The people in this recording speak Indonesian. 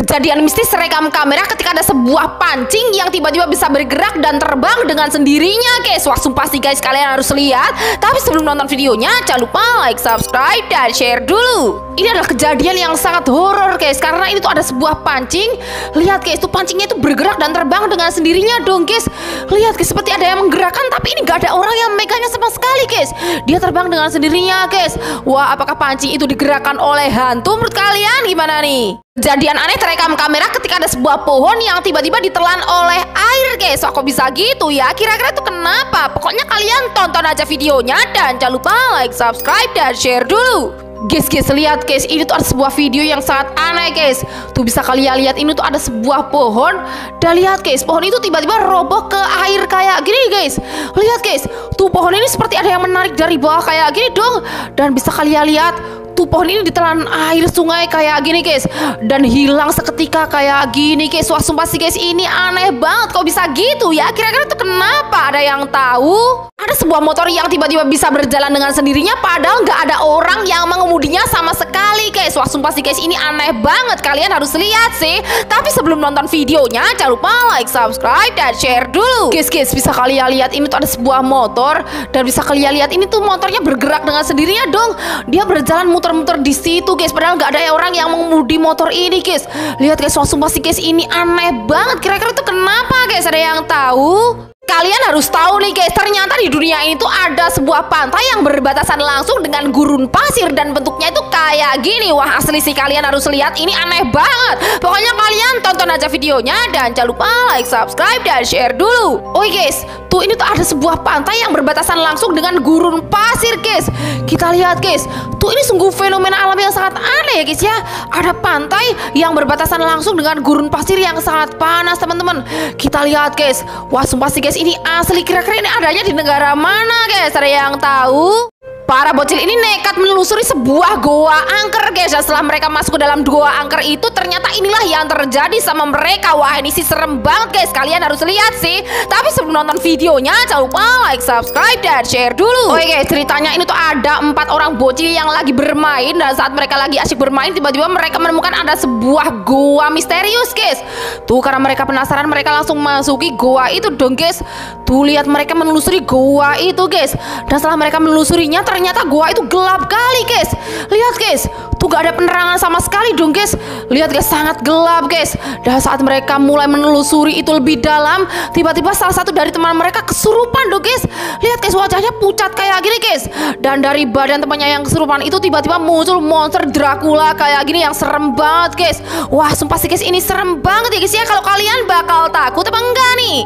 Kejadian mistis rekam kamera ketika ada sebuah pancing yang tiba-tiba bisa bergerak dan terbang dengan sendirinya, guys. Wah, sumpah sih guys, kalian harus lihat. Tapi sebelum nonton videonya, jangan lupa like, subscribe, dan share dulu. Ini adalah kejadian yang sangat horor, guys, karena ini tuh ada sebuah pancing. Lihat guys, tuh pancingnya itu bergerak dan terbang dengan sendirinya dong, guys. Lihat guys, seperti ada yang menggerakkan, tapi ini gak ada orang yang megangnya sama sekali, guys. Dia terbang dengan sendirinya, guys. Wah, apakah pancing itu digerakkan oleh hantu? Menurut kalian gimana nih? Kejadian aneh terekam kamera ketika ada sebuah pohon yang tiba-tiba ditelan oleh air, guys. Wah, kok bisa gitu ya? Kira-kira itu kenapa? Pokoknya kalian tonton aja videonya dan jangan lupa like, subscribe, dan share dulu. Guys, lihat guys, ini tuh ada sebuah video yang sangat aneh, guys. Tuh bisa kalian lihat, ini tuh ada sebuah pohon. Dan lihat guys, pohon itu tiba-tiba roboh ke air kayak gini, guys. Lihat guys, tuh pohon ini seperti ada yang menarik dari bawah kayak gini dong. Dan bisa kalian lihat, tuh pohon ini ditelan air sungai kayak gini, guys. Dan hilang seketika kayak gini, guys. Wah, sumpah sih guys, ini aneh banget. Kok bisa gitu ya? Kira-kira itu kenapa? Ada yang tahu? Ada sebuah motor yang tiba-tiba bisa berjalan dengan sendirinya, padahal nggak ada orang yang mengemudinya sama sekali, guys. Wah, sumpah sih guys, ini aneh banget. Kalian harus lihat sih. Tapi sebelum nonton videonya, jangan lupa like, subscribe, dan share dulu. Guys, bisa kalian lihat, ini tuh ada sebuah motor. Dan bisa kalian lihat, ini tuh motornya bergerak dengan sendirinya dong. Dia berjalan muter-muter di situ, guys. Padahal nggak ada orang yang mengemudi motor ini, guys. Lihat guys, wah, sumpah sih guys, ini aneh banget. Kira-kira itu kenapa, guys? Ada yang tahu? Kalian harus tahu nih guys, ternyata di dunia ini tuh ada sebuah pantai yang berbatasan langsung dengan gurun pasir dan bentuknya itu kayak gini. Wah, asli sih kalian harus lihat, ini aneh banget. Pokoknya kalian tonton aja videonya dan jangan lupa like, subscribe, dan share dulu. Oke guys, tuh ini tuh ada sebuah pantai yang berbatasan langsung dengan gurun pasir, guys. Kita lihat guys, tuh ini sungguh fenomena alam yang sangat aneh ya guys ya. Ada pantai yang berbatasan langsung dengan gurun pasir yang sangat panas, teman-teman. Kita lihat guys, wah, sumpah sih guys, ini asli. Kira-kira ini adanya di negara mana, guys? Ada yang tahu? Para bocil ini nekat menelusuri sebuah goa angker, guys. Dan setelah mereka masuk ke dalam goa angker itu, ternyata inilah yang terjadi sama mereka. Wah, ini sih serem banget, guys. Kalian harus lihat sih. Tapi sebelum nonton videonya, jangan lupa like, subscribe, dan share dulu. Oke guys, ceritanya ini tuh ada 4 orang bocil yang lagi bermain. Dan saat mereka lagi asyik bermain, tiba-tiba mereka menemukan ada sebuah goa misterius, guys. Tuh, karena mereka penasaran, mereka langsung masuki goa itu dong, guys. Tuh, lihat mereka menelusuri goa itu, guys. Dan setelah mereka menelusurinya, ternyata goa itu gelap kali, guys. Lihat guys, tuh gak ada penerangan sama sekali dong, guys. Lihat guys, sangat gelap, guys. Dan saat mereka mulai menelusuri itu lebih dalam, tiba-tiba salah satu dari teman mereka kesurupan dong, guys. Lihat guys, wajahnya pucat kayak gini, guys. Dan dari badan temannya yang kesurupan itu tiba-tiba muncul monster Dracula kayak gini yang serem banget, guys. Wah, sumpah sih guys, ini serem banget ya guys ya. Kalau kalian bakal takut apa enggak nih?